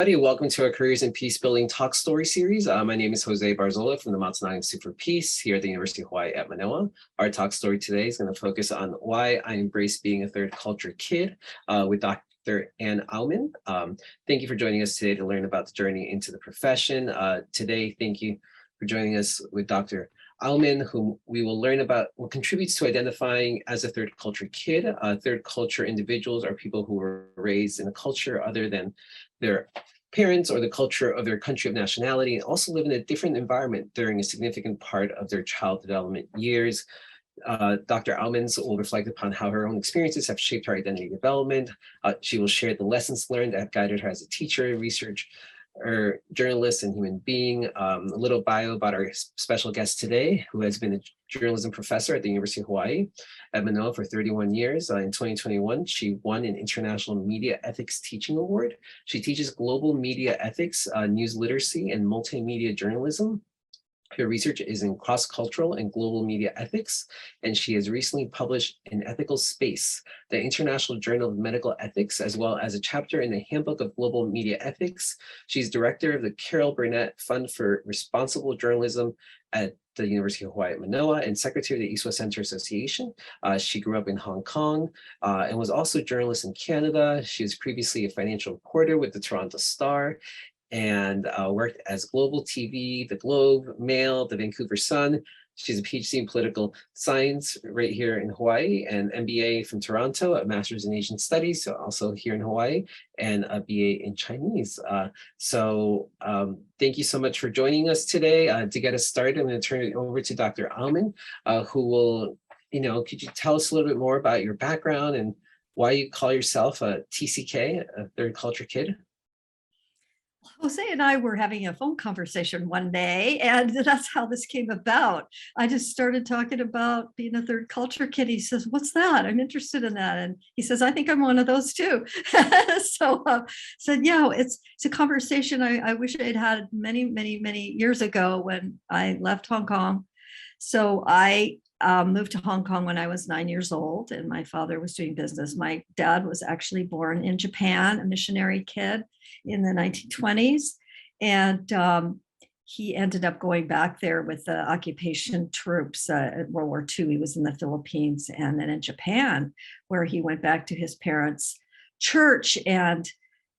Welcome to our Careers in Peacebuilding Talk Story series. My name is José Barzola from the Mānoa Institute for Peace here at the University of Hawai'i at Manoa. Our talk story today is going to focus on why I embrace being a third culture kid with Dr. Auman. Thank you for joining us today to learn about the journey into the profession. Today, thank you for joining us with Dr. Auman, whom we will learn about what contributes to identifying as a third culture kid. Third culture individuals are people who were raised in a culture other than their parents or the culture of their country of nationality, and also live in a different environment during a significant part of their child development years. Dr. Auman will reflect upon how her own experiences have shaped her identity development. She will share the lessons learned that have guided her as a teacher, researcher, journalist, and human being. A little bio about our special guest today, who has been a journalism professor at the University of Hawai'i at Manoa for 31 years. In 2021, she won an International Media Ethics Teaching Award. She teaches global media ethics, news literacy, and multimedia journalism. Her research is in cross-cultural and global media ethics, and she has recently published in Ethical Space, the International Journal of Medical Ethics, as well as a chapter in the Handbook of Global Media Ethics. She's director of the Carol Burnett Fund for Responsible Journalism at the University of Hawai'i at Manoa and secretary of the East-West Center Association. She grew up in Hong Kong and was also a journalist in Canada. She was previously a financial reporter with the Toronto Star, and worked as Global TV, The Globe, Mail, the Vancouver Sun. She's a PhD in political science right here in Hawaii, and MBA from Toronto, a master's in Asian studies, so also here in Hawaii, and a BA in Chinese. Thank you so much for joining us today. To get us started, I'm going to turn it over to Dr. Auman, who will, could you tell us a little bit more about your background and why you call yourself a TCK, a third culture kid? Jose and I were having a phone conversation one day, and that's how this came about. I just started talking about being a third culture kid. He says, "What's that? I'm interested in that." And he says, "I think I'm one of those too." So said, "Yeah, it's a conversation I wish I'd had many, many, many years ago when I left Hong Kong." So I moved to Hong Kong when I was 9 years old, and my father was doing business. My dad was actually born in Japan, a missionary kid in the 1920s. And he ended up going back there with the occupation troops at World War II. He was in the Philippines and then in Japan, where he went back to his parents' church and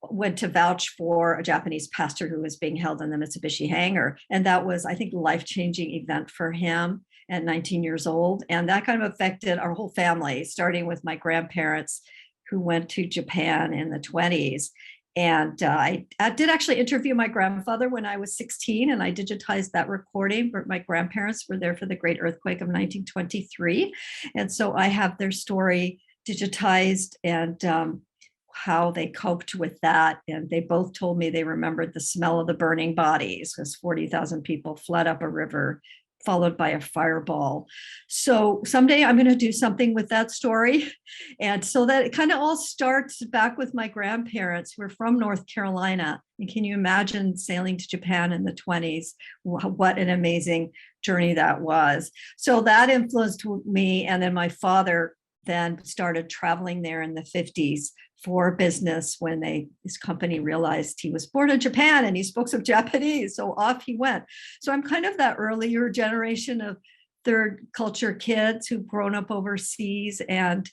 went to vouch for a Japanese pastor who was being held in the Mitsubishi hangar. And that was, I think, a life-changing event for him at 19 years old. And that kind of affected our whole family, starting with my grandparents who went to Japan in the 20s. And I did actually interview my grandfather when I was 16, and I digitized that recording. My grandparents were there for the Great Earthquake of 1923. And so I have their story digitized and how they coped with that. And they both told me they remembered the smell of the burning bodies because 40,000 people fled up a river followed by a fireball. So someday I'm going to do something with that story. And so that it kind of all starts back with my grandparents who were from North Carolina. And can you imagine sailing to Japan in the 20s? What an amazing journey that was. So that influenced me. And then my father then started traveling there in the 50s for business when his company realized he was born in Japan and he spoke some Japanese. So off he went. So I'm kind of that earlier generation of third culture kids who've grown up overseas. And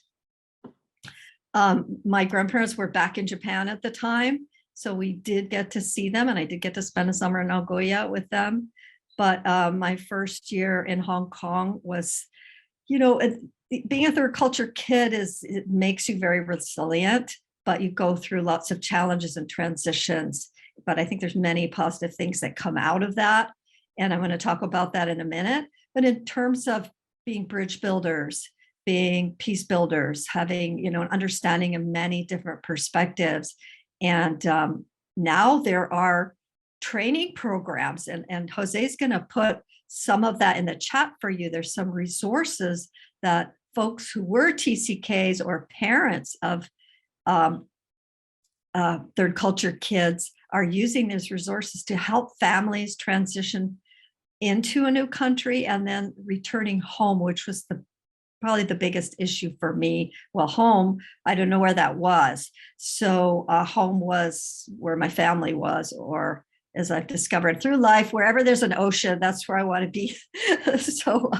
my grandparents were back in Japan at the time. So we did get to see them, and I did get to spend a summer in Nagoya with them. But my first year in Hong Kong was, being a third culture kid it makes you very resilient, but you go through lots of challenges and transitions. But I think there's many positive things that come out of that. And I'm going to talk about that in a minute. But in terms of being bridge builders, being peace builders, having, an understanding of many different perspectives. And now there are training programs, and Jose's going to put some of that in the chat for you. There's some resources that folks who were TCKs or parents of third culture kids are using these resources to help families transition into a new country and then returning home, which was the probably the biggest issue for me. Well, home, I don't know where that was. So home was where my family was, or as I've discovered through life, wherever there's an ocean, that's where I want to be. so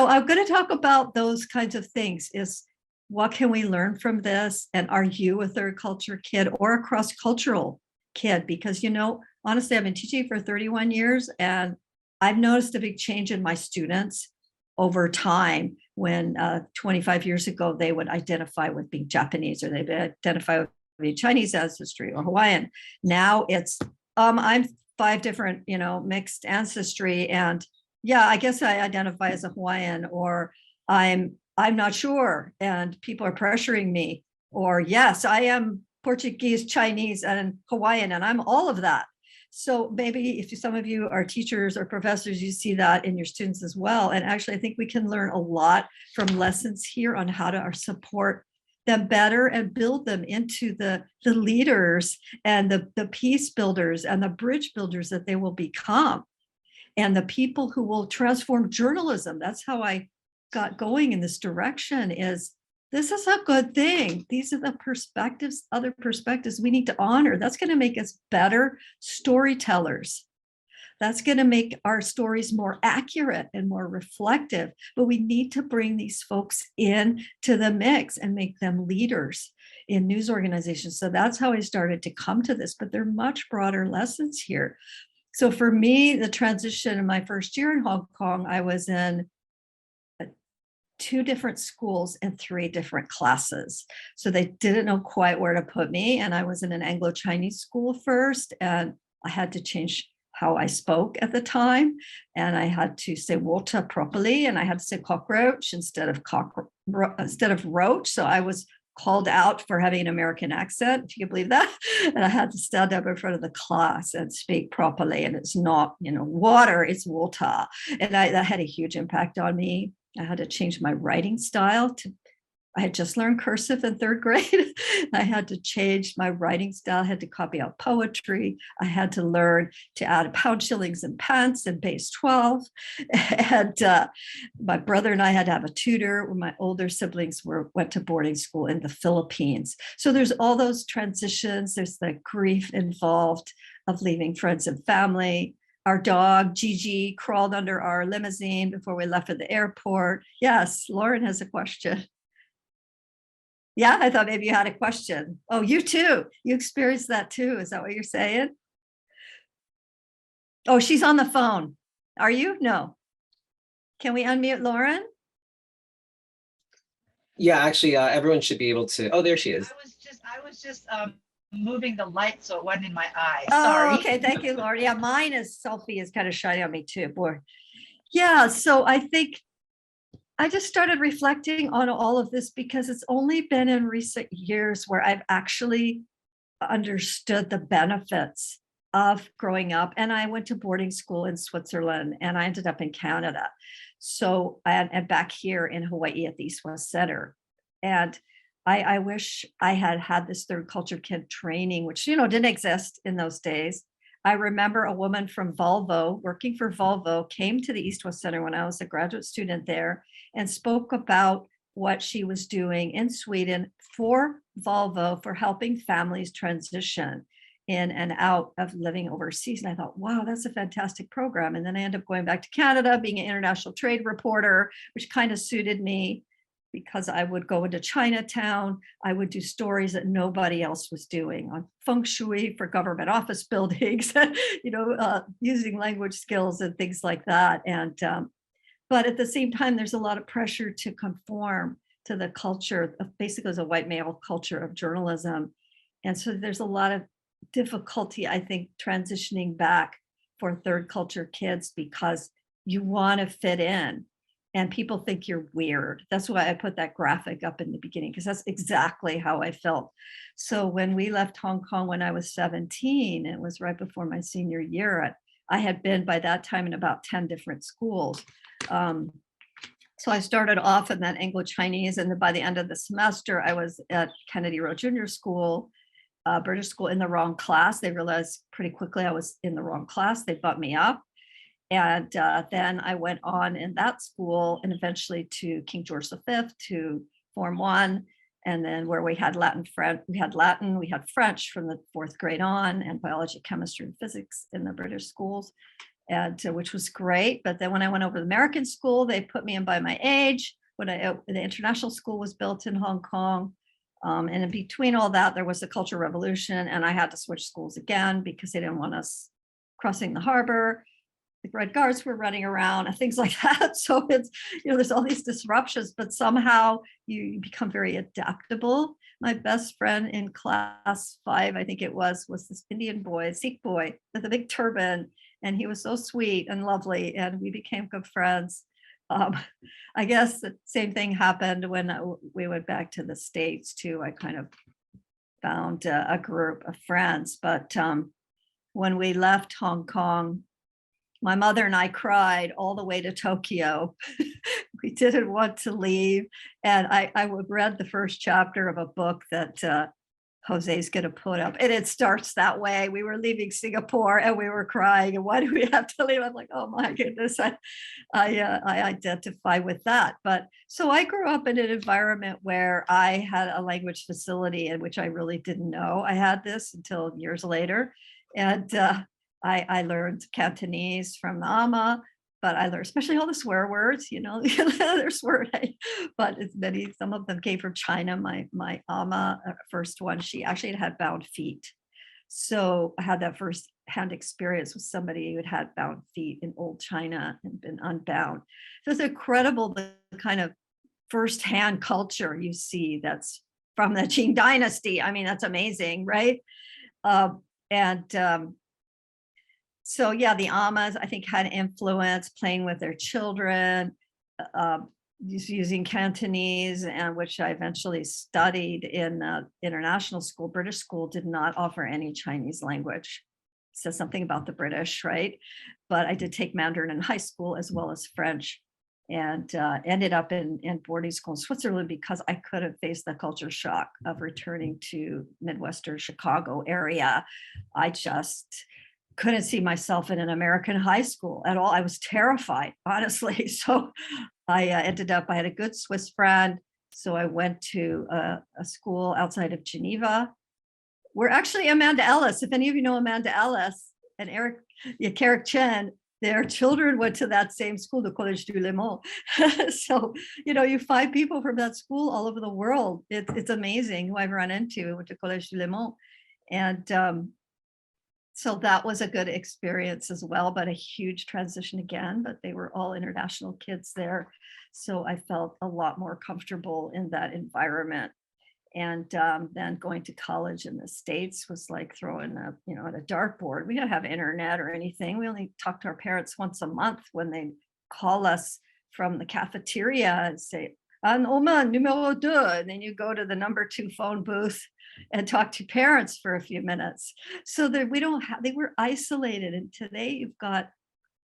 I'm going to talk about those kinds of things. Is what can we learn from this? And are you a third culture kid or a cross-cultural kid? Because, honestly, I've been teaching for 31 years and I've noticed a big change in my students over time. When 25 years ago, they would identify with being Japanese, or they'd identify with being Chinese ancestry or Hawaiian. Now it's, I'm 5 different, mixed ancestry. And yeah, I guess I identify as a Hawaiian, or I'm not sure. And people are pressuring me, or yes, I am Portuguese, Chinese, and Hawaiian, and I'm all of that. So maybe if some of you are teachers or professors, you see that in your students as well. And actually, I think we can learn a lot from lessons here on how to support them better and build them into the leaders and the peace builders and the bridge builders that they will become, and the people who will transform journalism. That's how I got going in this direction. This is a good thing. These are the perspectives, other perspectives we need to honor. That's going to make us better storytellers. That's going to make our stories more accurate and more reflective. But we need to bring these folks in to the mix and make them leaders in news organizations. So that's how I started to come to this. But there are much broader lessons here. So for me, the transition in my first year in Hong Kong, I was in 2 different schools and 3 different classes. So they didn't know quite where to put me. And I was in an Anglo-Chinese school first, and I had to change how I spoke at the time. And I had to say water properly, and I had to say cockroach instead of roach. So I was called out for having an American accent, if you can believe that. And I had to stand up in front of the class and speak properly. And it's not, water, it's water. And that had a huge impact on me. I had to change my writing style I had just learned cursive in 3rd grade. I had to change my writing style. I had to copy out poetry. I had to learn to add pound shillings and pence and base 12. And my brother and I had to have a tutor. My older siblings went to boarding school in the Philippines. So there's all those transitions. There's the grief involved of leaving friends and family. Our dog, Gigi, crawled under our limousine before we left at the airport. Yes, Lauren has a question. Yeah, I thought maybe you had a question. Oh, you too. You experienced that too. Is that what you're saying? Oh, she's on the phone. Are you? No. Can we unmute Lauren? Yeah, actually, everyone should be able to. Oh, there she is. I was just moving the light so it wasn't in my eye. Oh, Sorry. okay. Thank you, Lauren. Yeah, selfie is kind of shining on me too. Boy. Yeah. So I think I just started reflecting on all of this because it's only been in recent years where I've actually understood the benefits of growing up. And I went to boarding school in Switzerland, and I ended up in Canada. So, and back here in Hawaii at the East West Center. And I wish I had had this third culture kid training, which, didn't exist in those days. I remember a woman from Volvo, working for Volvo, came to the East West Center when I was a graduate student there and spoke about what she was doing in Sweden for Volvo, for helping families transition in and out of living overseas. And I thought, wow, that's a fantastic program. And then I ended up going back to Canada, being an international trade reporter, which kind of suited me because I would go into Chinatown. I would do stories that nobody else was doing on feng shui for government office buildings, using language skills and things like that. And but at the same time, there's a lot of pressure to conform to the culture of basically as a white male culture of journalism. And so there's a lot of difficulty, I think, transitioning back for third culture kids because you want to fit in. And people think you're weird. That's why I put that graphic up in the beginning, because that's exactly how I felt. So when we left Hong Kong when I was 17, it was right before my senior year. I had been by that time in about 10 different schools. So I started off in that Anglo-Chinese, and then by the end of the semester, I was at Kennedy Road Junior School, British school, in the wrong class. They realized pretty quickly I was in the wrong class. They bumped me up. And then I went on in that school and eventually to King George V, to Form 1. And then where we had Latin, we had French from the 4th grade on, and biology, chemistry, and physics in the British schools, and which was great. But then when I went over to the American school, they put me in by my age. When the international school was built in Hong Kong. And in between all that, there was the Cultural Revolution, and I had to switch schools again because they didn't want us crossing the harbor. The Red Guards were running around and things like that. So it's, there's all these disruptions, but somehow you become very adaptable. My best friend in class 5, I think it was this Indian boy, Sikh boy with a big turban. And he was so sweet and lovely, and we became good friends. I guess the same thing happened when we went back to the States too. I kind of found a group of friends, but when we left Hong Kong, my mother and I cried all the way to Tokyo. We didn't want to leave. And I read the first chapter of a book that Jose's going to put up. And it starts that way. We were leaving Singapore and we were crying. And why do we have to leave? I'm like, oh my goodness, I identify with that. But so I grew up in an environment where I had a language facility in which I really didn't know I had this until years later. And I learned Cantonese from the Ama, but I learned especially all the swear words, there's swear, but some of them came from China. My Ama, first one, she actually had bound feet. So I had that first hand experience with somebody who had bound feet in old China and been unbound. So it's incredible, the kind of firsthand culture you see that's from the Qing dynasty. I mean, that's amazing, right? So yeah, the Amas, I think, had influence playing with their children, using Cantonese, and which I eventually studied in international school. British school did not offer any Chinese language. It says something about the British, right? But I did take Mandarin in high school as well as French, and ended up in boarding school in Switzerland because I couldn't face the culture shock of returning to Midwestern Chicago area. I just couldn't see myself in an American high school at all. I was terrified, honestly. So I ended up, I had a good Swiss friend. So I went to a school outside of Geneva, where actually Amanda Ellis, if any of you know Amanda Ellis and Carrick Chen, their children went to that same school, the Collège du Léman. So, you find people from that school all over the world. It's amazing who I've run into, went to Collège du Léman. And so that was a good experience as well, but a huge transition again, but they were all international kids there. So I felt a lot more comfortable in that environment. And then going to college in the States was like throwing at a dartboard. We didn't have internet or anything. We only talked to our parents once a month when they call us from the cafeteria and say, "An Auman, numéro 2." And then you go to the number 2 phone booth and talk to parents for a few minutes. So that they were isolated. And today you've got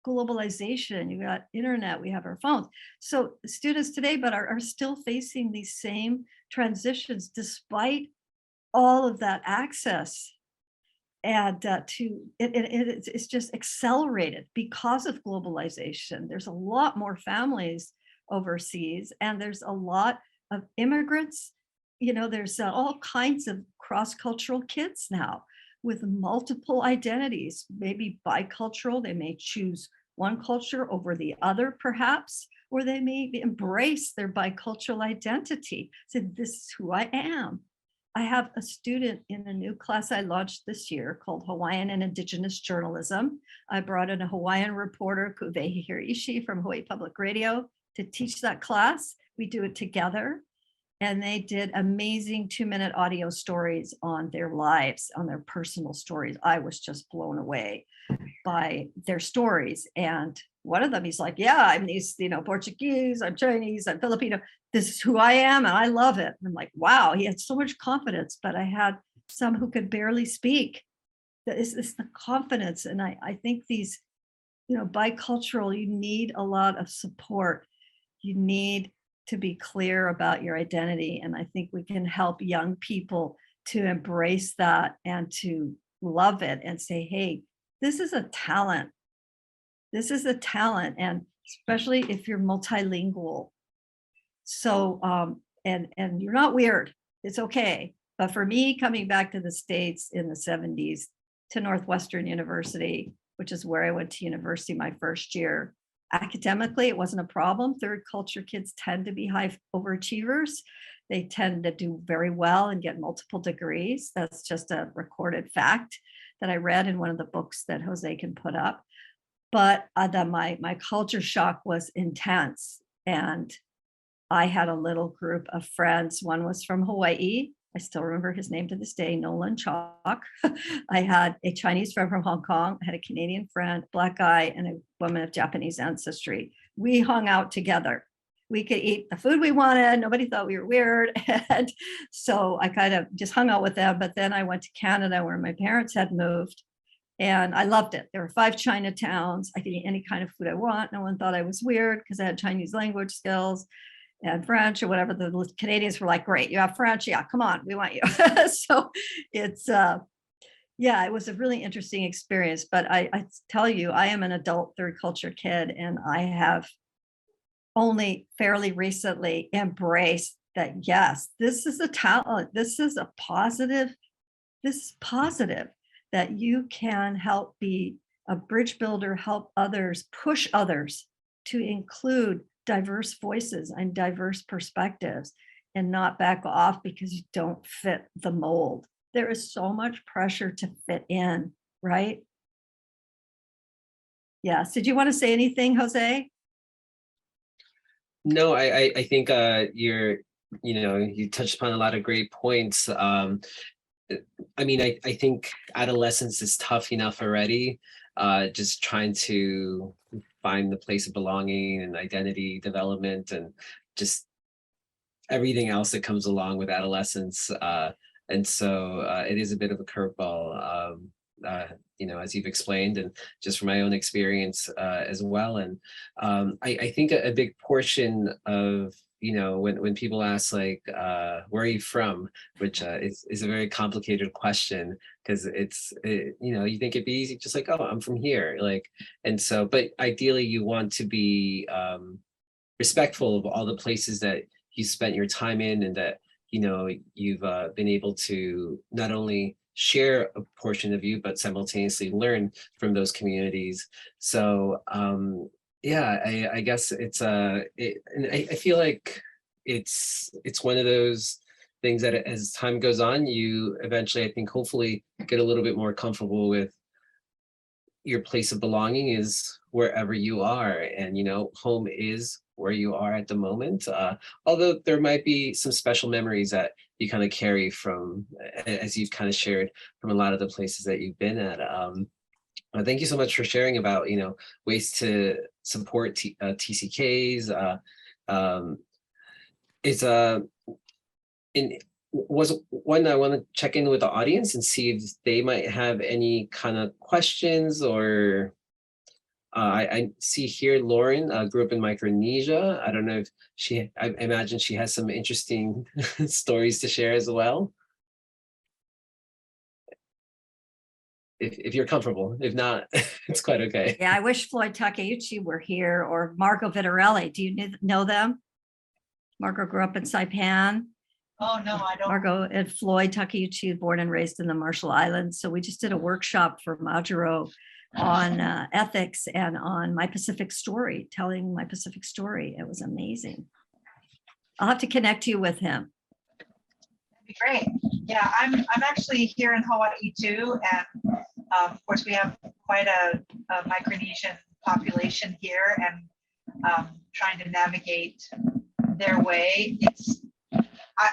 globalization, you've got internet, we have our phones. So students today, but are still facing these same transitions despite all of that access. And it's just accelerated because of globalization. There's a lot more families overseas, and there's a lot of immigrants. There's all kinds of cross-cultural kids now with multiple identities, maybe bicultural. They may choose one culture over the other, perhaps, or they may embrace their bicultural identity. So this is who I am. I have a student in a new class I launched this year called Hawaiian and Indigenous Journalism. I brought in a Hawaiian reporter, Kuvehi Hiraishi from Hawaii Public Radio, to teach that class. We do it together. And they did amazing 2-minute audio stories on their lives, on their personal stories. I was just blown away by their stories. And one of them, he's like, yeah, I'm these, Portuguese, I'm Chinese, I'm Filipino. This is who I am, and I love it. And I'm like, wow, he had so much confidence, but I had some who could barely speak. It's the confidence. And I think these, bicultural, you need a lot of support. You need to be clear about your identity. And I think we can help young people to embrace that and to love it and say, hey, this is a talent. This is a talent, and especially if you're multilingual. So, and you're not weird, it's okay. But for me, coming back to the States in the 70s to Northwestern University, which is where I went to university my first year, academically, it wasn't a problem. Third culture kids tend to be high overachievers. They tend to do very well and get multiple degrees. That's just a recorded fact that I read in one of the books that Jose can put up. But my culture shock was intense. And I had a little group of friends. One was from Hawaii. I still remember his name to this day, Nolan Chalk. I had a Chinese friend from Hong Kong. I had a Canadian friend, Black guy, and a woman of Japanese ancestry. We hung out together. We could eat the food we wanted. Nobody thought we were weird. And so I kind of just hung out with them. But then I went to Canada where my parents had moved. And I loved it. There were 5 Chinatowns. I could eat any kind of food I want. No one thought I was weird because I had Chinese language skills and French or whatever. The Canadians were like, great, you have French. Yeah, come on, we want you. So it's, yeah, it was a really interesting experience. But I tell you, I am an adult third culture kid, and I have only fairly recently embraced that, yes, this is a talent. This is a positive. This is positive that you can help be a bridge builder, help others, push others to include diverse voices and diverse perspectives and not back off because you don't fit the mold. There is so much pressure to fit in, right? Yes. Did you want to say anything, Jose? No, I think you touched upon a lot of great points. I mean, I think adolescence is tough enough already. Just trying to find the place of belonging and identity development and just everything else that comes along with adolescence. And so it is a bit of a curveball, as you've explained, and just from my own experience as well. And I think a big portion of when people ask like, where are you from, which is a very complicated question because you think it'd be easy, just like, oh, I'm from here. Like, and so, but ideally you want to be respectful of all the places that you spent your time in and that, you've been able to not only share a portion of you, but simultaneously learn from those communities. So, yeah, I guess it's and I feel like it's one of those things that as time goes on, you eventually, I think, hopefully get a little bit more comfortable with your place of belonging is wherever you are, and home is where you are at the moment. Although there might be some special memories that you kind of carry from, as you've kind of shared from a lot of the places that you've been at. Thank you so much for sharing about, ways to support TCKs. Was one I want to check in with the audience and see if they might have any kind of questions or I see here Lauren grew up in Micronesia. I don't know if I imagine she has some interesting stories to share as well. If you're comfortable, if not, it's quite okay. Yeah, I wish Floyd Takeuchi were here, or Margot Vitarelli. Do you know them? Margot grew up in Saipan. Oh, no, I don't. Margot and Floyd Takeuchi, born and raised in the Marshall Islands. So we just did a workshop for Majuro on ethics and on my Pacific story, telling my Pacific story. It was amazing. I'll have to connect you with him. That'd be great. Yeah, I'm actually here in Hawaii too, and of course we have quite a Micronesian population here, and trying to navigate their way.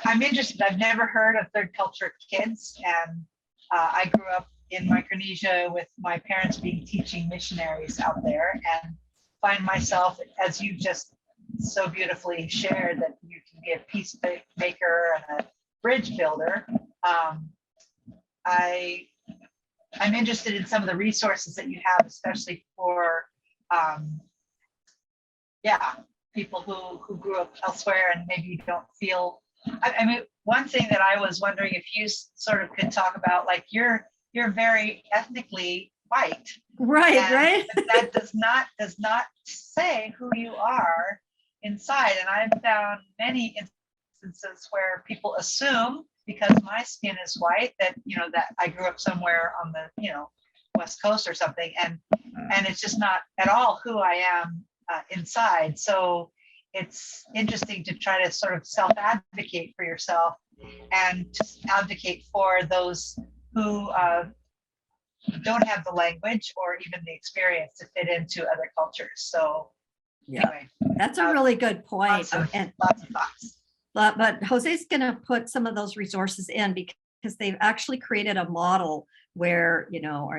I'm interested. I've never heard of third culture kids, and I grew up in Micronesia with my parents being teaching missionaries out there, and find myself, as you just so beautifully shared, that you can be a peacemaker and a bridge builder. I'm interested in some of the resources that you have, especially for people who grew up elsewhere and maybe you don't feel. I mean, one thing that I was wondering if you sort of could talk about, like you're very ethnically white. Right, And right. that does not say who you are inside. And I've found many instances where people assume because my skin is white that, you know, that I grew up somewhere on the, you know, West Coast or something, and it's just not at all who I am inside. So it's interesting to try to sort of self-advocate for yourself and to advocate for those who don't have the language or even the experience to fit into other cultures. So Yeah, anyway, that's a really good point. lots of thoughts. But Jose's going to put some of those resources in because they've actually created a model where, you know,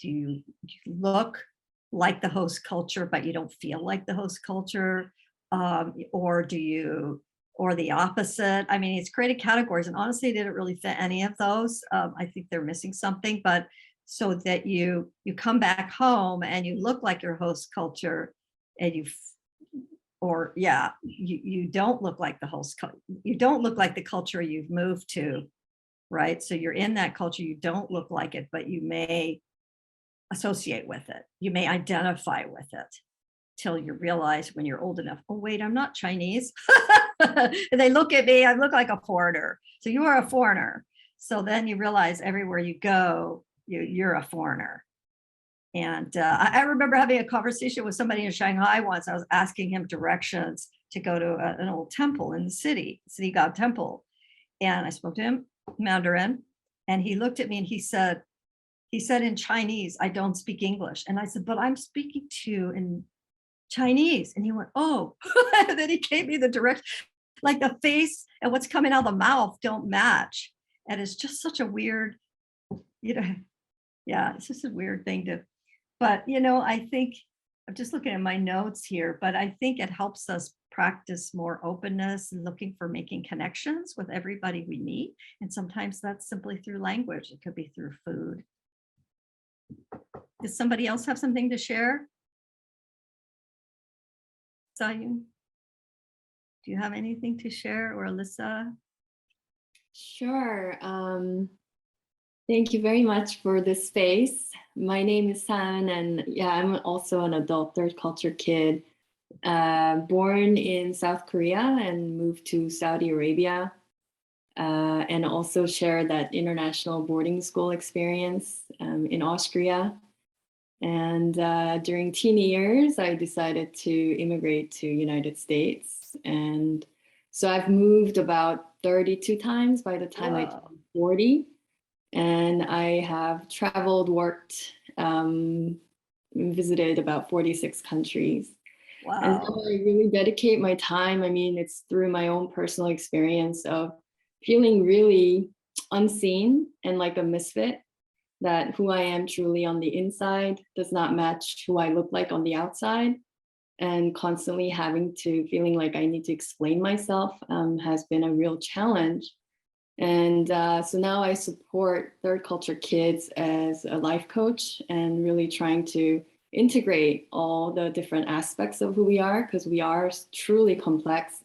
do you look like the host culture, but you don't feel like the host culture, or or the opposite. I mean, it's created categories, and honestly, didn't really fit any of those. I think they're missing something, but so that you come back home and you look like your host culture, and you don't look like the host, you don't look like the culture you've moved to, right? So you're in that culture, you don't look like it, but you may associate with it, you may identify with it, till you realize when you're old enough, oh wait, I'm not Chinese. And they look at me, I look like a foreigner. So you are a foreigner. So then you realize everywhere you go, you're a foreigner. And I remember having a conversation with somebody in Shanghai once. I was asking him directions to go to an old temple in the city god temple. And I spoke to him Mandarin, and he looked at me and he said in Chinese, I don't speak English. And I said, but I'm speaking to you in Chinese. And he went, oh. And then he gave me the direction, like the face and what's coming out of the mouth don't match. And it's just such a weird, you know, yeah, it's just a weird thing to. But, you know, I think I'm just looking at my notes here, but I think it helps us practice more openness and looking for making connections with everybody we meet. And sometimes that's simply through language. It could be through food. Does somebody else have something to share? Sayun, do you have anything to share, or Alyssa? Sure. Thank you very much for this space. My name is San, and yeah, I'm also an adult third culture kid, born in South Korea and moved to Saudi Arabia, and also shared that international boarding school experience in Austria. And during teen years, I decided to immigrate to United States. And so I've moved about 32 times by the time I turned 40. And I have traveled, worked, visited about 46 countries. Wow. And so I really dedicate my time. I mean, it's through my own personal experience of feeling really unseen and like a misfit, that who I am truly on the inside does not match who I look like on the outside. And constantly having to feeling like I need to explain myself has been a real challenge. And so now I support third culture kids as a life coach and really trying to integrate all the different aspects of who we are, because we are truly complex.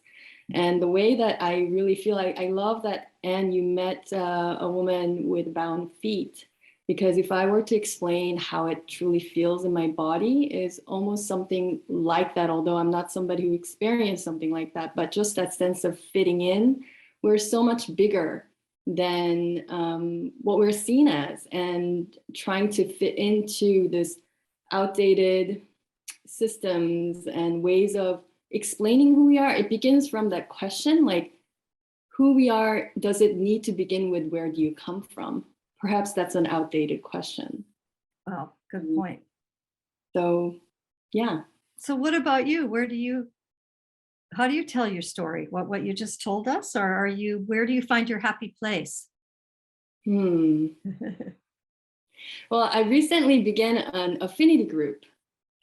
And the way that I really feel, I love that, Anne, you met a woman with bound feet, because if I were to explain how it truly feels in my body is almost something like that, although I'm not somebody who experienced something like that, but just that sense of fitting in. We're so much bigger than what we're seen as, and trying to fit into this outdated systems and ways of explaining who we are. It begins from that question, like, who we are, does it need to begin with where do you come from? Perhaps that's an outdated question. Wow, good point. So, yeah. So what about you? How do you tell your story? What you just told us, or where do you find your happy place? Well, I recently began an affinity group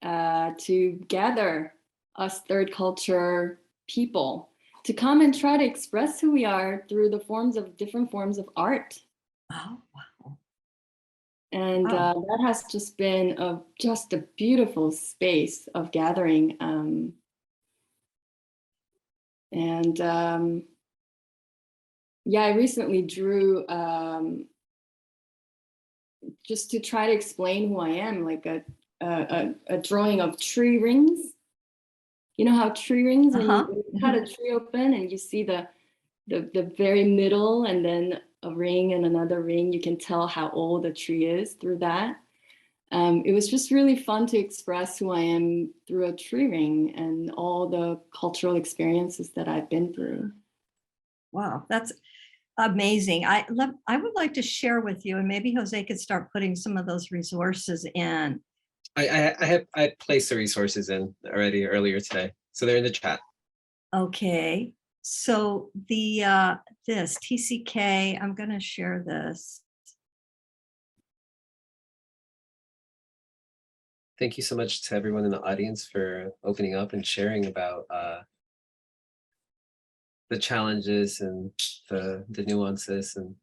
to gather us third culture people to come and try to express who we are through the different forms of art. Oh, wow. And Wow. that has just been just a beautiful space of gathering. Yeah, I recently drew just to try to explain who I am, like a drawing of tree rings. You know how tree rings, when you cut a tree open and you see the very middle and then a ring and another ring, you can tell how old a tree is through that. It was just really fun to express who I am through a tree ring and all the cultural experiences that I've been through. Wow, that's amazing. I would like to share with you, and maybe Jose could start putting some of those resources in. I placed the resources in already earlier today, so they're in the chat. Okay, so the this TCK, I'm going to share this. Thank you so much to everyone in the audience for opening up and sharing about the challenges and the nuances, and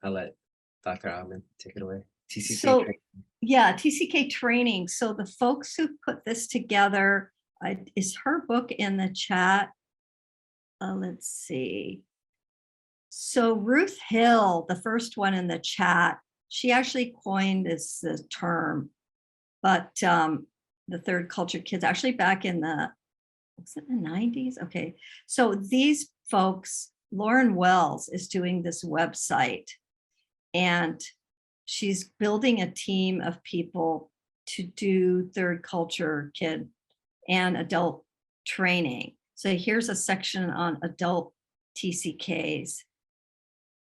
I'll let Dr. Auman take it away. TCK So, training. yeah, TCK training. So the folks who put this together, is her book in the chat? Let's see. So Ruth Hill, the first one in the chat, she actually coined this term, but the third culture kids, actually back in the, was it the 90s? Okay, so these folks, Lauren Wells is doing this website, and she's building a team of people to do third culture kid and adult training. So here's a section on adult TCKs,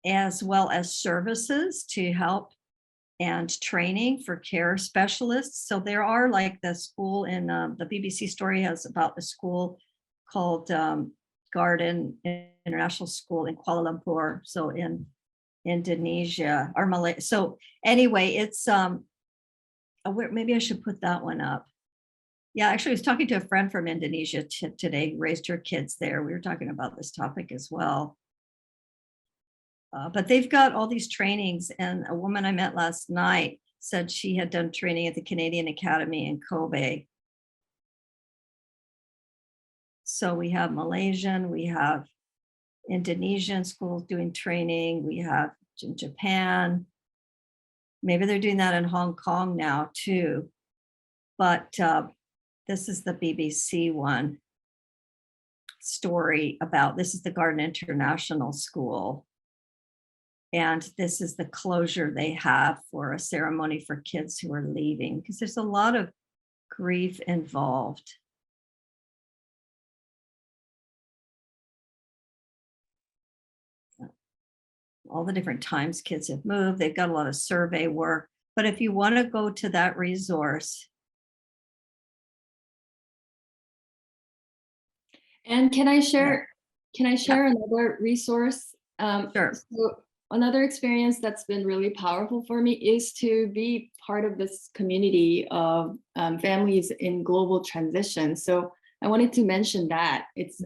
as well as services to help and training for care specialists. So there are, like the school in the BBC story has about the school called Garden International School in Kuala Lumpur. So in Indonesia or Malaysia. So anyway, it's maybe I should put that one up. Yeah, actually, I was talking to a friend from Indonesia today, who raised her kids there. We were talking about this topic as well. But they've got all these trainings, and a woman I met last night said she had done training at the Canadian Academy in Kobe. So we have Malaysian, we have Indonesian schools doing training, we have in Japan. Maybe they're doing that in Hong Kong now too. But this is the BBC one story about, this is the Garden International School. And this is the closure they have for a ceremony for kids who are leaving, because there's a lot of grief involved. All the different times kids have moved, they've got a lot of survey work. But if you want to go to that resource. And can I share another resource? Sure. So another experience that's been really powerful for me is to be part of this community of families in global transition. So I wanted to mention that. It's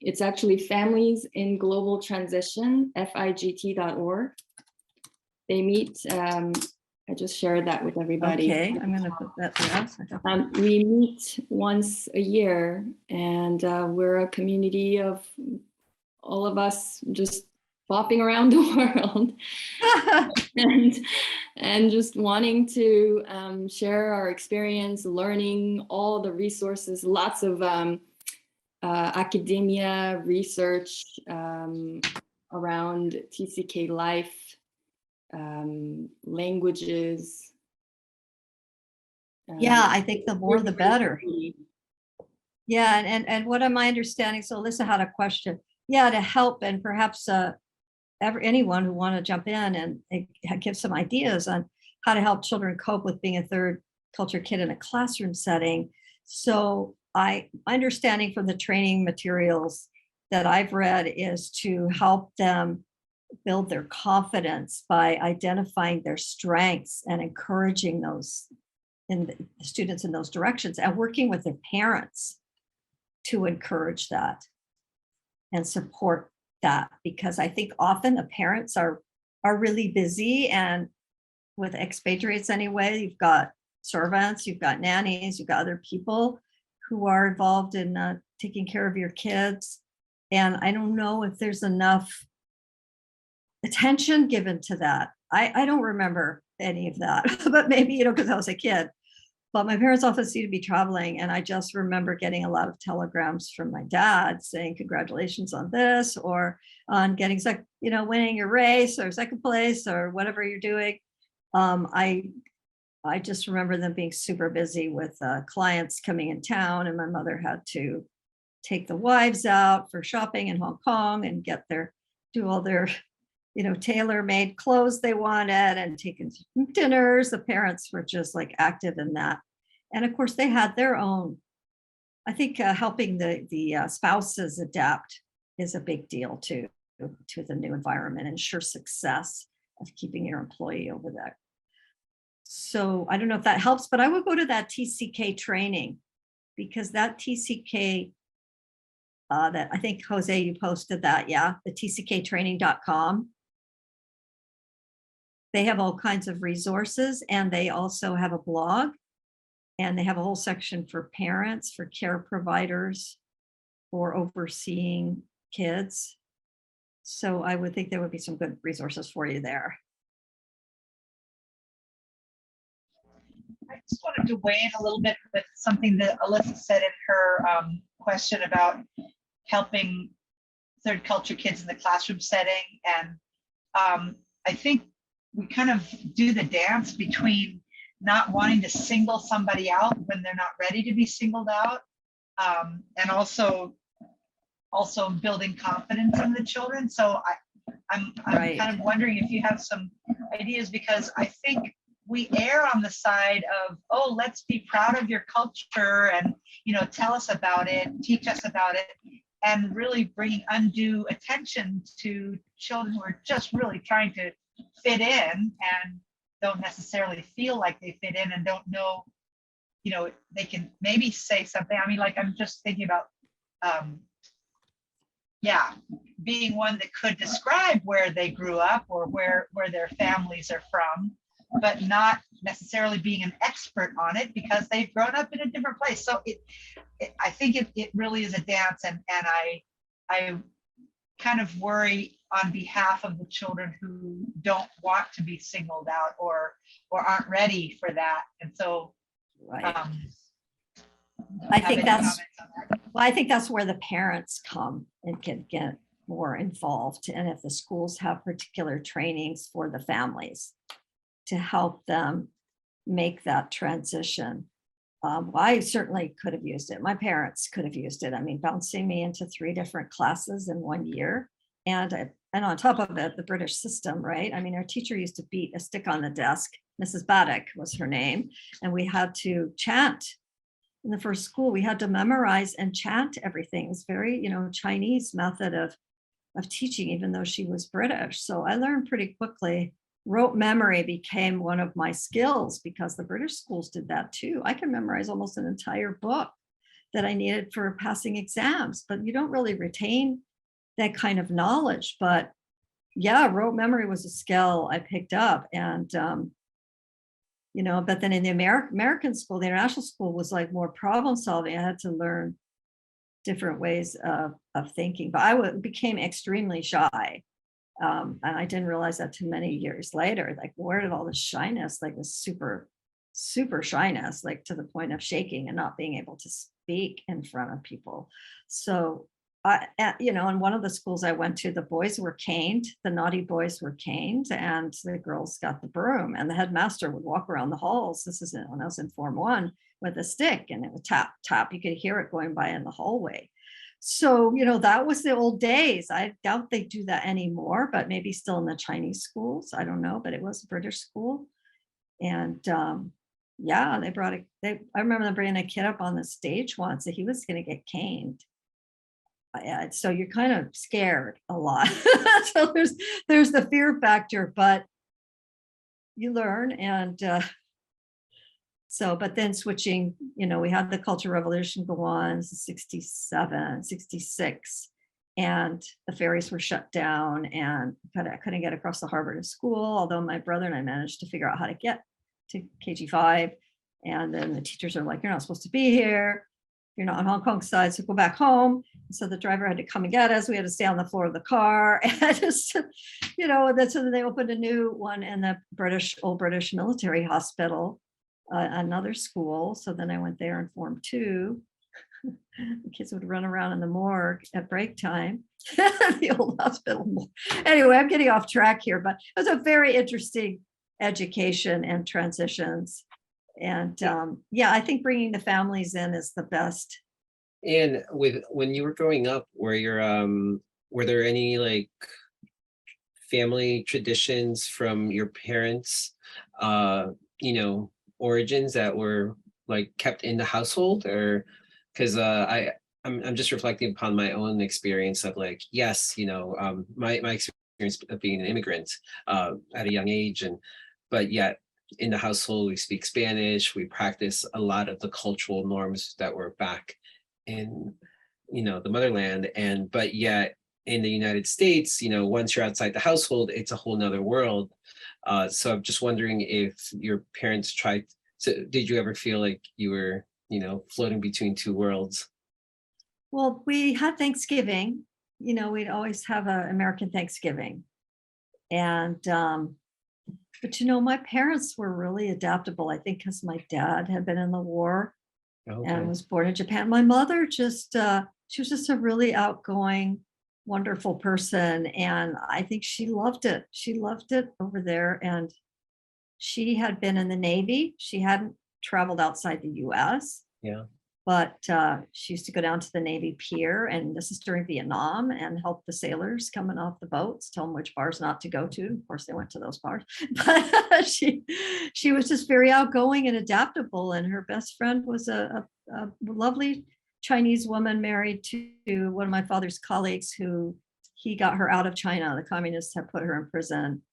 it's actually Families in Global Transition, FIGT.org. They meet, I just shared that with everybody. Okay, I'm gonna put that there. We meet once a year, and we're a community of all of us just bopping around the world and just wanting to share our experience, learning all the resources, lots of academia, research around TCK life, languages. Yeah, I think the more the better. Yeah, and what am I understanding? So Alyssa had a question. Yeah, to help, and perhaps anyone who want to jump in and give some ideas on how to help children cope with being a third culture kid in a classroom setting. So my understanding from the training materials that I've read is to help them build their confidence by identifying their strengths and encouraging those in the students in those directions, and working with their parents to encourage that and support that, because I think often the parents are really busy, and with expatriates anyway, you've got servants, you've got nannies, you've got other people who are involved in taking care of your kids. And I don't know if there's enough attention given to that. I don't remember any of that, but maybe, because I was a kid. But my parents often seemed to be traveling, and I just remember getting a lot of telegrams from my dad saying congratulations on this, or on getting winning your race or second place or whatever you're doing. I just remember them being super busy with clients coming in town, and my mother had to take the wives out for shopping in Hong Kong and do all their tailor-made clothes they wanted, and taking dinners. The parents were just like active in that. And of course they had their own, I think helping the spouses adapt is a big deal to the new environment, ensure success of keeping your employee over there. So I don't know if that helps, but I would go to that TCK training, because that TCK, that I think Jose, you posted that, yeah, the tcktraining.com. They have all kinds of resources, and they also have a blog, and they have a whole section for parents, for care providers, for overseeing kids. So I would think there would be some good resources for you there. I just wanted to weigh in a little bit with something that Alyssa said in her question about helping third culture kids in the classroom setting. And I think we kind of do the dance between not wanting to single somebody out when they're not ready to be singled out, and also building confidence in the children. So I'm Right. kind of wondering if you have some ideas, because I think we err on the side of, oh, let's be proud of your culture and, tell us about it, teach us about it, and really bringing undue attention to children who are just really trying to fit in and don't necessarily feel like they fit in, and don't know, they can maybe say something. I mean, like, I'm just thinking about, being one that could describe where they grew up or where their families are from, but not necessarily being an expert on it because they've grown up in a different place. So I think it really is a dance, and I kind of worry on behalf of the children who don't want to be singled out or aren't ready for that. And so Right. I think that's, well, I think that's where the parents come and can get more involved. And if the schools have particular trainings for the families to help them make that transition. I certainly could have used it. My parents could have used it. I mean, bouncing me into 3 different classes in 1 year. And on top of it, the British system, right? I mean, our teacher used to beat a stick on the desk. Mrs. Baddock was her name. And we had to chant. In the first school, we had to memorize and chant everything. It was very, Chinese method of teaching, even though she was British. So I learned pretty quickly. Rote memory became one of my skills because the British schools did that too. I can memorize almost an entire book that I needed for passing exams, but you don't really retain that kind of knowledge. But yeah, rote memory was a skill I picked up. And but then in the American school, the international school was like more problem solving. I had to learn different ways of thinking, but I became extremely shy. And I didn't realize that too many years later, like, where did all this shyness, like this super, super shyness, like to the point of shaking and not being able to speak in front of people. So in one of the schools I went to, the boys were caned, the naughty boys were caned, and the girls got the broom, and the headmaster would walk around the halls. This is when I was in Form 1 with a stick, and it would tap, tap. You could hear it going by in the hallway. So, that was the old days. I doubt they do that anymore, but maybe still in the Chinese schools. I don't know, but it was a British school. And they brought I remember them bringing a kid up on the stage once that he was going to get caned. So you're kind of scared a lot. So there's the fear factor, but you learn. And but then switching, we had the Cultural Revolution go on, 67, 66, and the ferries were shut down, and I couldn't get across the harbor to school, although my brother and I managed to figure out how to get to KG5. And then the teachers are like, you're not supposed to be here. you're not on Hong Kong side, so go back home. So the driver had to come and get us. We had to stay on the floor of the car. And just, so then they opened a new one in the old British military hospital, another school. So then I went there in Form 2. The kids would run around in the morgue at break time, the old hospital. Anyway, I'm getting off track here, but it was a very interesting education and transitions. And I think bringing the families in is the best. And when you were growing up, were there any like family traditions from your parents, origins that were like kept in the household? Or because I'm just reflecting upon my own experience of like, yes, my experience of being an immigrant at a young age, but yet in the household we speak Spanish, we practice a lot of the cultural norms that were back in the motherland, but yet in the United States, once you're outside the household, it's a whole nother world. So I'm just wondering if your parents did you ever feel like you were floating between two worlds? Well, we had Thanksgiving, we'd always have an American Thanksgiving. And, but my parents were really adaptable, I think, because my dad had been in the war and was born in Japan. My mother she was just a really outgoing, wonderful person. And I think she loved it. She loved it over there. And she had been in the Navy. She hadn't traveled outside the US. Yeah. But she used to go down to the Navy pier, and this is during Vietnam, and help the sailors coming off the boats, tell them which bars not to go to. Of course, they went to those bars. But she was just very outgoing and adaptable. And her best friend was a lovely Chinese woman married to one of my father's colleagues, who he got her out of China. The communists had put her in prison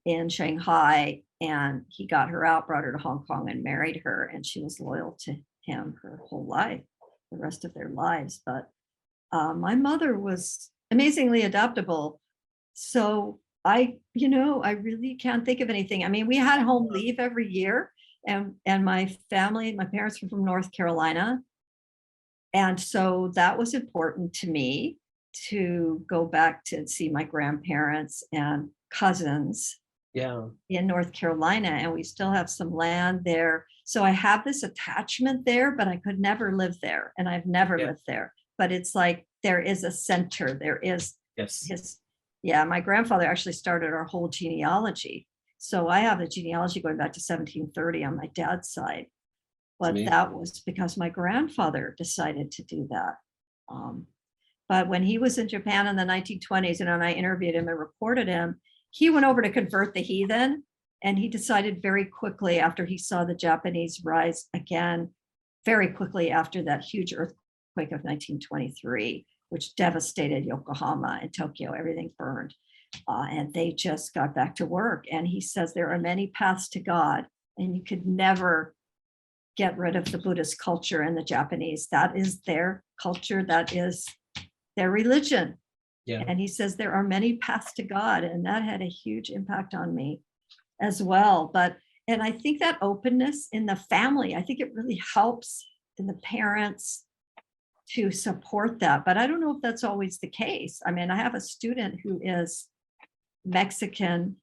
in Shanghai, and he got her out, brought her to Hong Kong, and married her. And she was loyal to him her whole life, the rest of their lives. But my mother was amazingly adaptable. So I really can't think of anything. I mean, we had home leave every year, and my parents were from North Carolina. And so that was important to me, to go back to see my grandparents and cousins in North Carolina. And we still have some land there. So I have this attachment there, but I could never live there. And I've never lived there. But it's like there is a center. There is my grandfather actually started our whole genealogy. So I have a genealogy going back to 1730 on my dad's side. But that was because my grandfather decided to do that. But when he was in Japan in the 1920s, and when I interviewed him and reported him, he went over to convert the heathen. And he decided very quickly, after he saw the Japanese rise again, very quickly after that huge earthquake of 1923, which devastated Yokohama and Tokyo, everything burned. And they just got back to work. And he says there are many paths to God, and you could never get rid of the Buddhist culture and the Japanese. That is their culture. That is their religion. Yeah. And he says there are many paths to God. And that had a huge impact on me as well. And I think that openness in the family, I think it really helps in the parents to support that. But I don't know if that's always the case. I mean, I have a student who is Mexican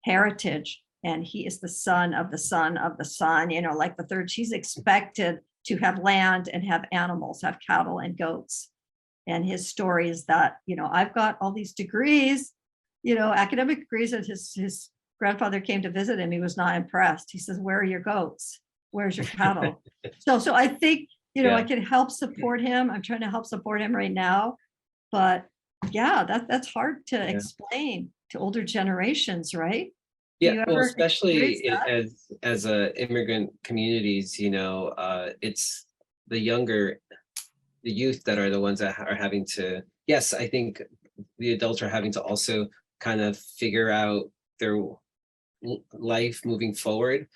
heritage, and he is the son of the son of the son, like the third. She's expected to have land and have animals, have cattle and goats. And his story is that, I've got all these degrees, academic degrees, and his grandfather came to visit him. He was not impressed. He says, "Where are your goats? Where's your cattle?" So I think, I can help support him. I'm trying to help support him right now. But that's hard to explain to older generations, right? Yeah, well, especially as immigrant communities, it's the youth that are the ones that are having to, I think the adults are having to also kind of figure out their life moving forward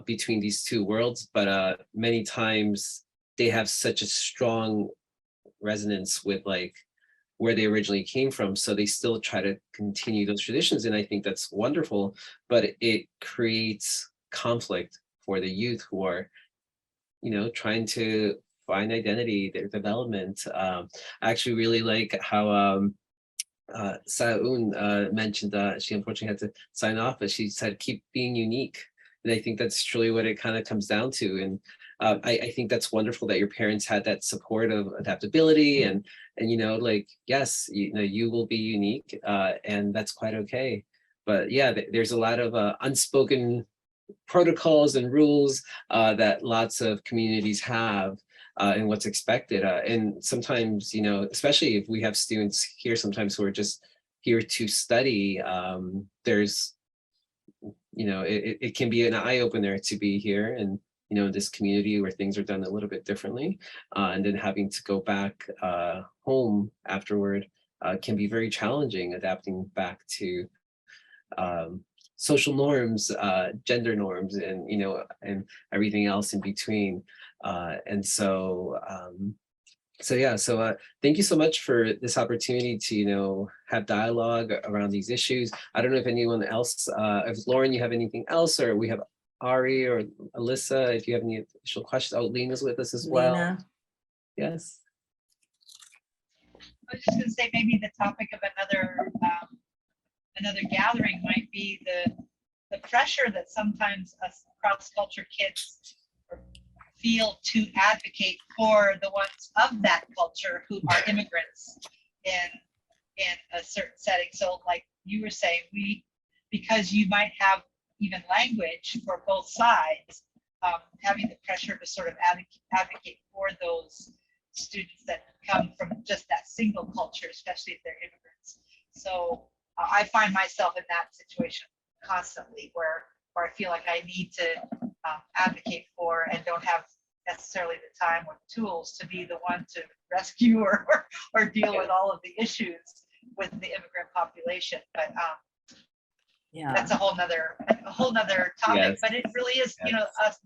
between these two worlds. But many times they have such a strong resonance with like where they originally came from. So they still try to continue those traditions. And I think that's wonderful, but it creates conflict for the youth who are, trying to find identity, their development. I actually really like how Saun mentioned she unfortunately had to sign off, but she said keep being unique. And I think that's truly what it kind of comes down to. And I think that's wonderful that your parents had that support of adaptability and like, yes, you will be unique, and that's quite okay. But yeah, there's a lot of unspoken protocols and rules that lots of communities have, and what's expected. And sometimes, especially if we have students here sometimes who are just here to study, there's, it can be an eye opener to be here and, in this community where things are done a little bit differently. And then having to go back home afterward can be very challenging, adapting back to social norms, gender norms, and and everything else in between. And so thank you so much for this opportunity to have dialogue around these issues. I don't know if anyone else, if Lauren, you have anything else, or we have Ari or Alyssa, if you have any additional questions. Oh, Lena's with us as well. Lena. Yes. I was just going to say maybe the topic of another gathering might be the pressure that sometimes us cross-culture kids feel to advocate for the ones of that culture who are immigrants in a certain setting. So like you were saying, because you might have even language for both sides, having the pressure to sort of advocate for those students that come from just that single culture, especially if they're immigrants. So I find myself in that situation constantly where I feel like I need to advocate for and don't have necessarily the time or the tools to be the one to rescue or deal with all of the issues with the immigrant population. But Yeah. that's a whole nother topic. Yes. But it really is,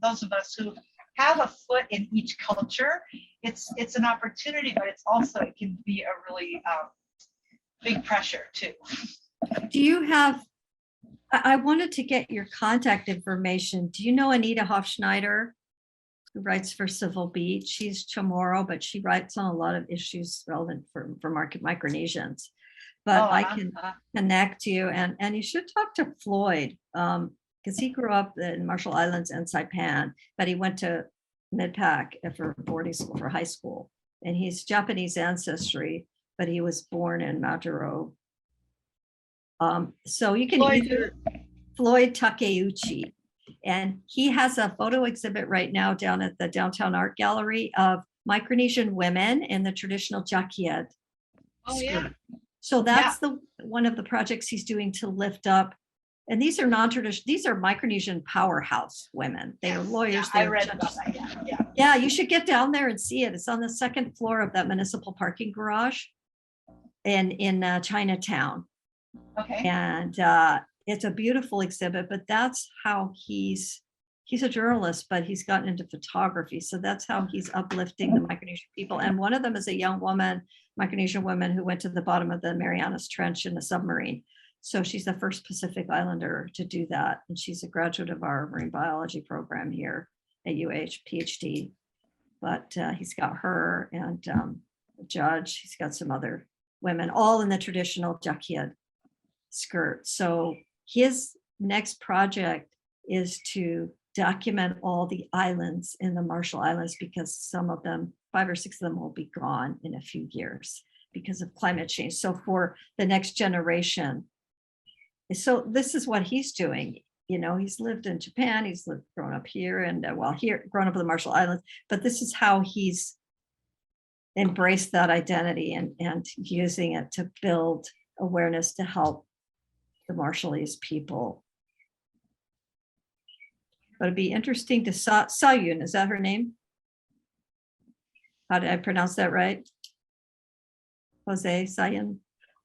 those of us who have a foot in each culture, it's an opportunity, but it can be a really big pressure too. Do you have, I wanted to get your contact information. Do you know Anita Hofschneider, who writes for Civil Beat? She's Chamorro, but she writes on a lot of issues relevant for Micronesians. But I can connect you, and you should talk to Floyd, because he grew up in Marshall Islands and Saipan, but he went to Midpac for boarding school for high school. And he's Japanese ancestry, but he was born in Mataro. So you can Floyd Takeuchi, and he has a photo exhibit right now down at the Downtown Art Gallery of Micronesian women in the traditional jakied. Oh yeah. So that's one of the projects he's doing to lift up. And these are non-traditional, these are Micronesian powerhouse women. They are lawyers. Yeah, I read about that. Yeah, you should get down there and see it. It's on the second floor of that municipal parking garage in Chinatown. Okay. And it's a beautiful exhibit, but that's how he's a journalist, but he's gotten into photography. So that's how he's uplifting the Micronesian people. And one of them is a young woman, Micronesian woman, who went to the bottom of the Marianas Trench in a submarine. So she's the first Pacific Islander to do that. And she's a graduate of our marine biology program here at UH, PhD. But he's got her and a judge. He's got some other women, all in the traditional jakied skirt. So his next project is to document all the islands in the Marshall Islands, because some of them, 5 or 6 of them, will be gone in a few years because of climate change. So for the next generation, so this is what he's doing. He's lived in Japan, grown up here, and grown up in the Marshall Islands, but this is how he's embraced that identity and using it to build awareness to help the Marshallese people. But it'd be interesting to Sayun, is that her name? How did I pronounce that right? Jose Sayun?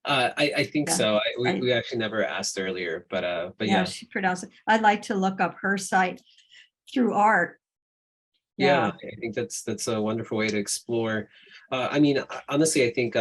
I think so. We actually never asked earlier, but yeah. She pronounced it. I'd like to look up her site through art. Yeah, I think that's a wonderful way to explore. I mean, honestly, I think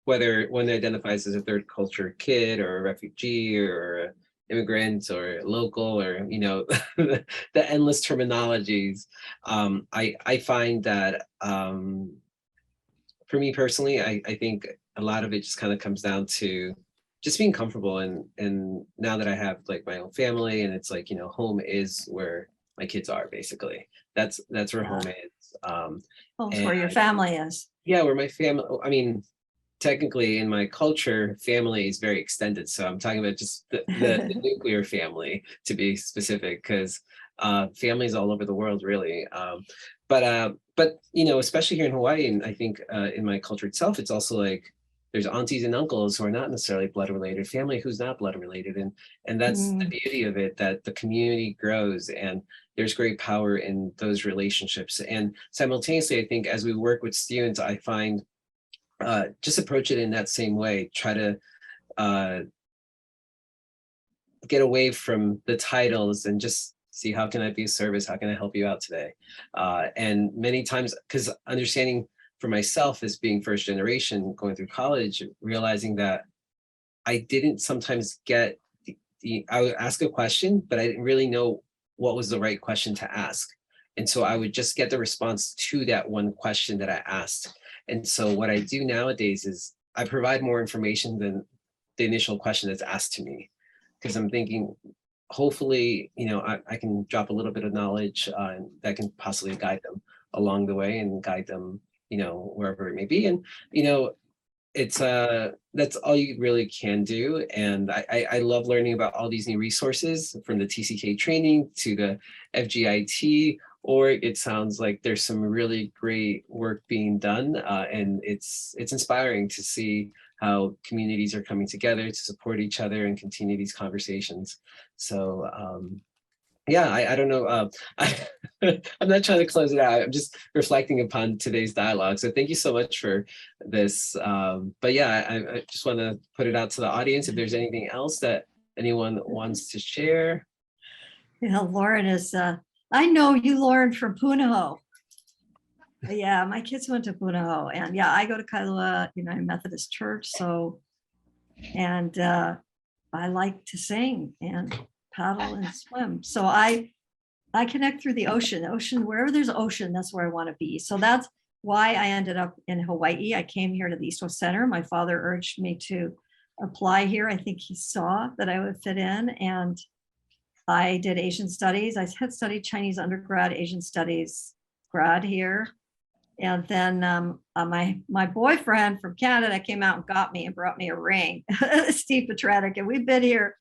whether one identifies as a third culture kid or a refugee or immigrant or local, or, you know, the endless terminologies. I find that for me personally, I think a lot of it just kind of comes down to just being comfortable. And now that I have like my own family, and it's like, you know, home is where my kids are, basically. That's where home is. Home's where your family is. Yeah, where my family, I mean, technically in my culture, family is very extended. So I'm talking about just the nuclear family, to be specific, because families all over the world, really. But you know, especially here in Hawaii, and I think in my culture itself, it's also like there's aunties and uncles who are not necessarily blood related, family who's not blood related, and that's the beauty of it, that the community grows, and there's great power in those relationships. And simultaneously, I think as we work with students, I find just approach it in that same way. Try to get away from the titles and just see, how can I be of service? How can I help you out today? And many times, because understanding for myself as being first generation going through college, realizing that I didn't sometimes get I would ask a question, but I didn't really know what was the right question to ask. And so I would just get the response to that one question that I asked. And so what I do nowadays is I provide more information than the initial question that's asked to me, because I'm thinking, hopefully, you know, I can drop a little bit of knowledge that can possibly guide them along the way, and guide them, you know, wherever it may be. And, you know, it's that's all you really can do. And I love learning about all these new resources, from the TCK training to the FGIT, or it sounds like there's some really great work being done, and it's inspiring to see how communities are coming together to support each other and continue these conversations. So yeah, I don't know. I'm not trying to close it out. I'm just reflecting upon today's dialogue. So thank you so much for this. But yeah, I just want to put it out to the audience if there's anything else that anyone wants to share. Yeah, Lauren is, I know you, Lauren, from Punahou. Yeah, my kids went to Punahou, and yeah, I go to Kailua United Methodist Church. So, and I like to sing and paddle and swim. So I connect through the ocean. Wherever there's ocean, that's where I want to be. So that's why I ended up in Hawaii. I came here to the East West Center. My father urged me to apply here. I think he saw that I would fit in, and I did Asian studies. I had studied Chinese undergrad, Asian studies grad here. And then my boyfriend from Canada came out and got me and brought me a ring, Steve Petratic, and we've been here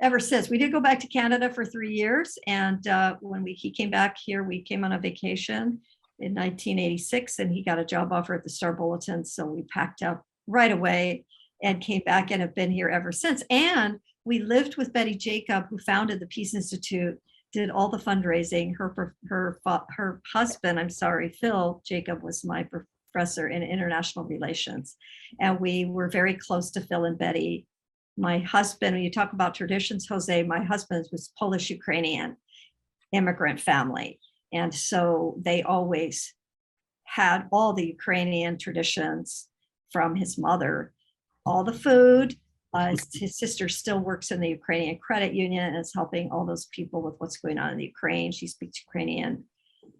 ever since. We did go back to Canada for 3 years, and when he came back here, we came on a vacation in 1986, and he got a job offer at the Star Bulletin, so we packed up right away and came back and have been here ever since. And we lived with Betty Jacob, who founded the Peace Institute, did all the fundraising. Her husband, I'm sorry, Phil Jacob, was my professor in international relations, and we were very close to Phil and Betty. My husband, when you talk about traditions, Jose, my husband was Polish-Ukrainian immigrant family. And so they always had all the Ukrainian traditions from his mother, all the food. His sister still works in the Ukrainian credit union and is helping all those people with what's going on in the Ukraine. She speaks Ukrainian.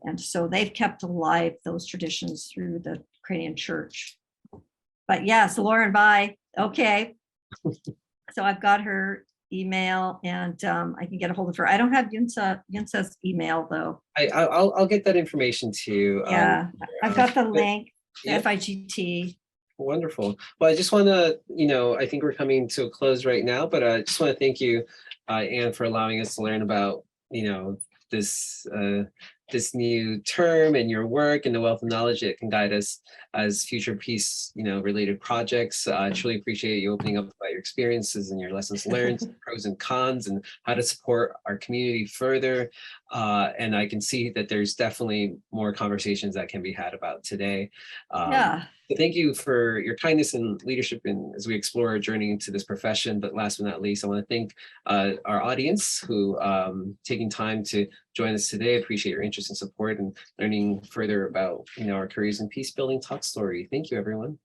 And so they've kept alive those traditions through the Ukrainian church. But yes, Lauren, bye. Okay. So I've got her email, and I can get a hold of her. I don't have Yunsa's email though. I'll get that information to you. Yeah, I've got the link, yeah. FIGT. Wonderful. Well, I just want to, you know, I think we're coming to a close right now, but I just want to thank you, Anne, for allowing us to learn about, you know, this new term and your work and the wealth of knowledge that can guide us as future peace, you know, related projects. I truly appreciate you opening up about your experiences and your lessons learned, pros and cons, and how to support our community further. And I can see that there's definitely more conversations that can be had about today. Yeah. So thank you for your kindness and leadership as we explore our journey into this profession. But last but not least, I want to thank our audience who taking time to join us today. I appreciate your interest and support and learning further about, you know, our careers in peace building talk story. Thank you, everyone.